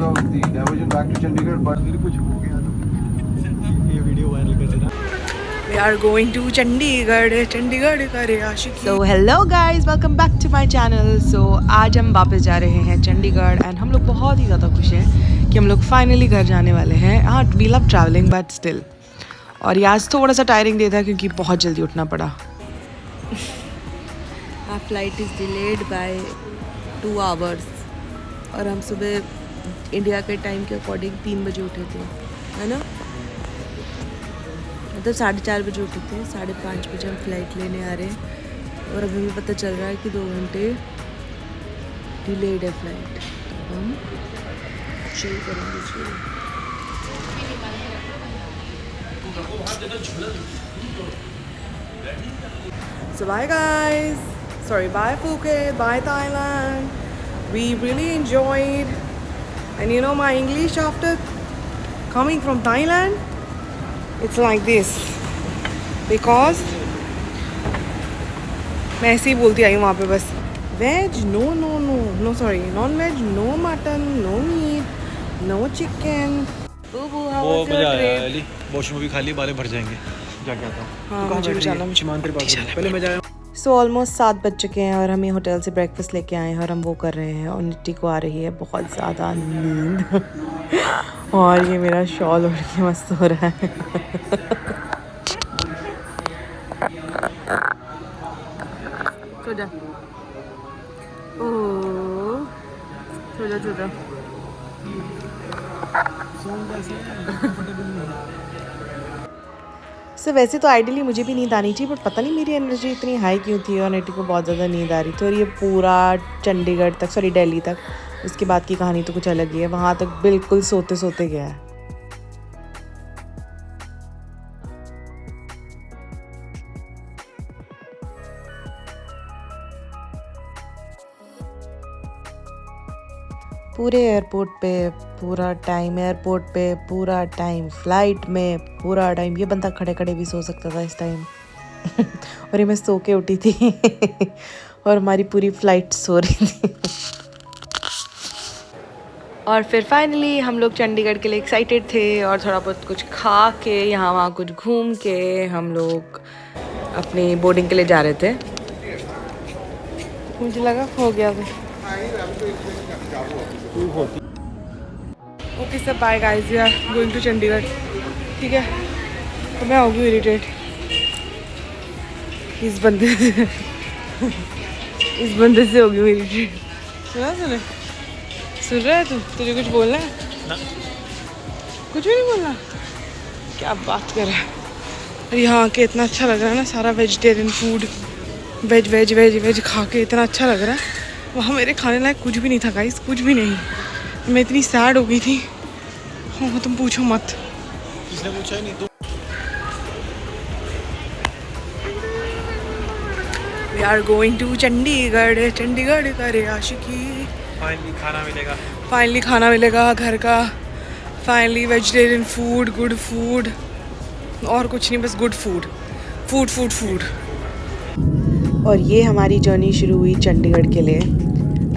of the diversion back to Chandigarh, but कुछ हो गया तो ये वीडियो वायरल कर देना. We are going to Chandigarh करे आशिकी. So hello guys, welcome back to my channel. So आज हम वापस जा रहे हैं चंडीगढ़ and हम लोग बहुत ही ज़्यादा खुश हैं कि हम लोग फाइनली घर जाने वाले हैं. हाँ, we love traveling but still. और ये आज थोड़ा सा टायरिंग डे था क्योंकि बहुत जल्दी उठना पड़ा. Our flight is delayed by 2 hours. और हम सुबह इंडिया के टाइम के अकॉर्डिंग 3 बजे उठे थे, है ना? मतलब 4:30 बजे उठे थे. 5:30 बजे हम फ्लाइट लेने आ रहे हैं और अभी हमें पता चल रहा है कि 2 घंटे डिलेड है फ्लाइट. तो हम चिल करेंगे. So bye guys. Sorry, bye Phuket, bye Thailand. We really enjoyed, and you know my English after coming from Thailand, it's like this because मैं ऐसे ही बोलती आई हूँ वहाँ पे बस veg no sorry non veg no mutton no meat no chicken. वो मजा आया. वॉशरूम भी खाली, बाले भर जाएंगे. जाके आता हूँ. हाँ, मुझे भी जाना. पहले मजा आया. सो ऑलमोस्ट 7 बज चुके हैं और हमें होटल से ब्रेकफास्ट लेके आए हैं और हम वो कर रहे हैं. और निट्टी को आ रही है बहुत ज़्यादा नींद और ये मेरा शॉल ओढ़ के मस्त हो रहा है. सो जा सो जा. सो वैसे तो आइडियली मुझे भी नींद आनी चाहिए, बट पता नहीं मेरी एनर्जी इतनी हाई क्यों थी और नेटी को बहुत ज़्यादा नींद आ रही थी. और ये पूरा चंडीगढ़ तक, सॉरी दिल्ली तक, उसके बाद की कहानी तो कुछ अलग ही है. वहाँ तक बिल्कुल सोते सोते गया है. पूरे एयरपोर्ट पे पूरा टाइम, एयरपोर्ट पे पूरा टाइम, फ्लाइट में पूरा टाइम. ये बंदा खड़े खड़े भी सो सकता था इस टाइम और ये मैं सो के उठी थी और हमारी पूरी फ्लाइट सो रही थी. और फिर फाइनली हम लोग चंडीगढ़ के लिए एक्साइटेड थे और थोड़ा बहुत कुछ खा के यहाँ वहाँ कुछ घूम के हम लोग अपनी बोर्डिंग के लिए जा रहे थे. मुझे लगा हो गया था. ओके सब bye guys, we are going to Chandigarh. ठीक है, तो मैं होगी इरिटेट इस बंदे से होगी इरिटेट. सुन रहा है तुझे कुछ बोलना है ना? कुछ भी नहीं बोलना. क्या बात कर रहा है. और यहाँ के इतना अच्छा लग रहा है ना, सारा वेजिटेरियन फूड, वेज खा के इतना अच्छा लग रहा है. वहाँ मेरे खाने लायक कुछ भी नहीं था गाइस, कुछ भी नहीं. मैं इतनी सैड हो गई थी. हाँ, तुम पूछो मत. किसने पूछा ही नहीं तो. We are going to Chandigarh करे आशिकी. फाइनली खाना मिलेगा घर का. Finally vegetarian food, good food, और कुछ नहीं, बस गुड फूड. और ये हमारी जर्नी शुरू हुई चंडीगढ़ के लिए.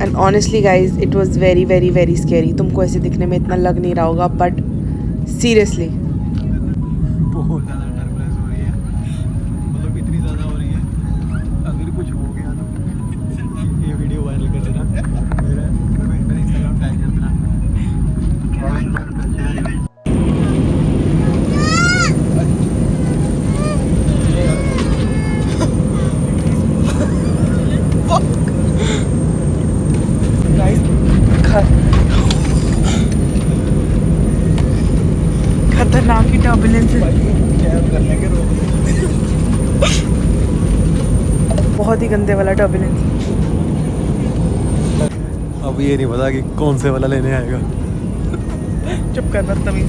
And honestly guys it was very very very scary. तुमको ऐसे दिखने में इतना लग नहीं रहा होगा, बट सीरियसली बहुत ज़्यादा टर्बुलेंस हो रही है. मतलब इतनी ज़्यादा हो रही है. अगर कुछ हो गया तो ये वीडियो वायरल कर देना. मेरे इंस्टाग्राम टैग कर देना. खतरनाक की टर्बुलेंस है. बहुत ही गंदे वाला टर्बुलेंस. अब ये नहीं पता कि कौन से वाला लेने आएगा. चुप कर बदतमीज.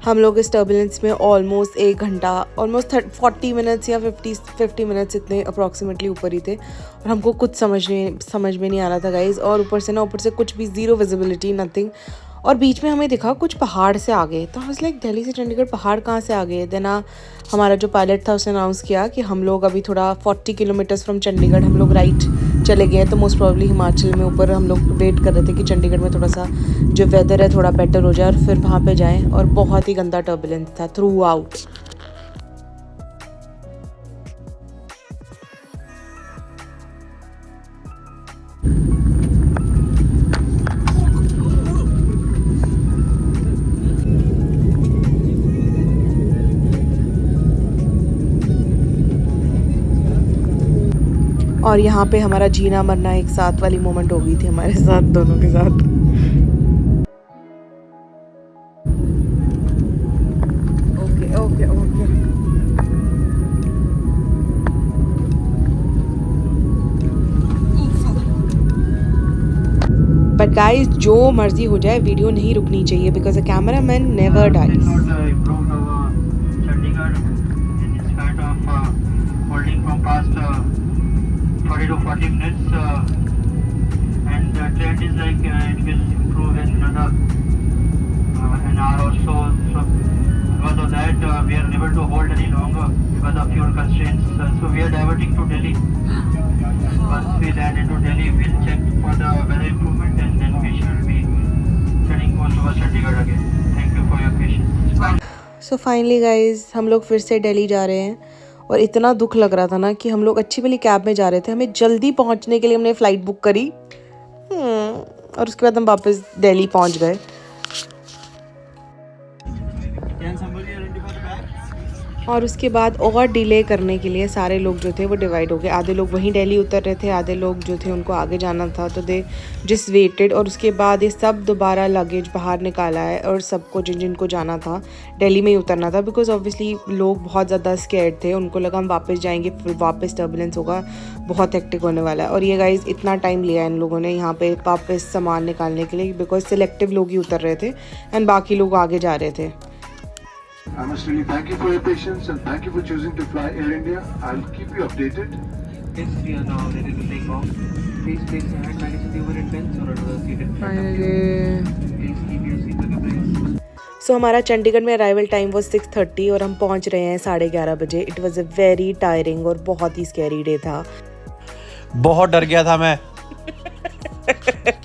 हम लोग इस टर्बुलेंस में ऑलमोस्ट 1 घंटा, ऑलमोस्ट 40 मिनट्स या 50 मिनट्स इतने अप्रॉक्सीमेटली ऊपर ही थे. और हमको कुछ समझ में नहीं आ रहा था गाइज. और ऊपर से कुछ भी, ज़ीरो विजिबिलिटी, नथिंग. और बीच में हमें दिखा कुछ पहाड़ से आ गए. तो आई वाज लाइक दिल्ली से चंडीगढ़ पहाड़ कहाँ से आ गए. देन हमारा जो पायलट था उसने अनाउंस किया कि हम लोग अभी थोड़ा 40 किलोमीटर्स फ्रॉम चंडीगढ़ हम लोग राइट चले गए हैं, तो मोस्ट प्रॉब्ली हिमाचल में ऊपर हम लोग वेट कर रहे थे कि चंडीगढ़ में थोड़ा सा जो वेदर है थोड़ा बेटर हो जाए और फिर वहाँ पे जाएं, और बहुत ही गंदा टर्बुलेंस था थ्रू आउट। और यहाँ पे हमारा जीना मरना एक साथ वाली मोमेंट हो गई थी हमारे साथ दोनों के साथ। Okay okay okay. But guys जो मर्जी हो जाए वीडियो नहीं रुकनी चाहिए, because a camera man never dies. To 40 minutes and the trend is like it will improve in another an hour or so. So because of that we are unable to hold any longer because of fuel constraints. So we are diverting to Delhi. Once we land into Delhi, we'll check for the weather improvement and then we shall be setting course towards Chandigarh again. Thank you for your patience. So finally guys हम लोग फिर से दिल्ली जा रहे हैं, और इतना दुख लग रहा था ना कि हम लोग अच्छी वाली कैब में जा रहे थे, हमें जल्दी पहुंचने के लिए हमने फ़्लाइट बुक करी और उसके बाद हम वापस दिल्ली पहुंच गए। और उसके बाद और डिले करने के लिए सारे लोग जो थे वो डिवाइड हो गए, आधे लोग वहीं दिल्ली उतर रहे थे, आधे लोग जो थे उनको आगे जाना था, तो दे जस्ट वेटेड। और उसके बाद ये सब दोबारा लगेज बाहर निकाला है और सबको जिनको जाना था दिल्ली में ही उतरना था, बिकॉज ऑब्वियसली लोग बहुत ज़्यादा स्कैर्ड थे, उनको लगा हम वापस जाएंगे फिर वापस टर्बुलेंस होगा, बहुत हेक्टिक होने वाला है। और ये गाइस इतना टाइम लिया इन लोगों ने यहाँ पे वापस सामान निकालने के लिए, बिकॉज सिलेक्टिव लोग ही उतर रहे थे एंड बाकी लोग आगे जा रहे थे। I must really thank you for your patience and thank you for choosing to fly Air India. I'll keep you updated. Yes, we are now ready to take off. Please place your hand back into the overhead bins or under the seat in front of you. Please keep your seatbelt abreast. सो हमारा चंडीगढ़ में arrival time वो 6:30 और हम पहुंच रहे हैं 11:30 बजे। It was a very tiring और बहुत ही स्कैरी डे था। बहुत डर गया था मैं।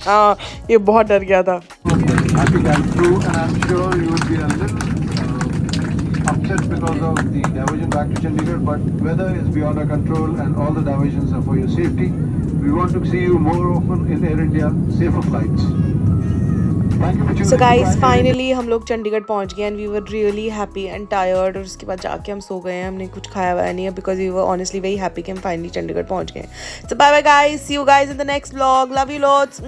हाँ ये बहुत डर गया था। Happy that through and I'm sure you would be a little upset because of the diversion back to Chandigarh, but weather is beyond our control and all the diversions are for your safety. We want to see you more often in Air India, safer flights. Thank you for choosing. So guys finally हम लोग चंडीगढ़ पहुंच गए and we were really happy and tired। और उसके बाद जाके हम सो गए हैं, हमने कुछ खाया हुआ नहीं है because we were honestly very happy कि हम finally चंडीगढ़ पहुंच गए। So bye bye guys, see you guys in the next vlog, love you lots।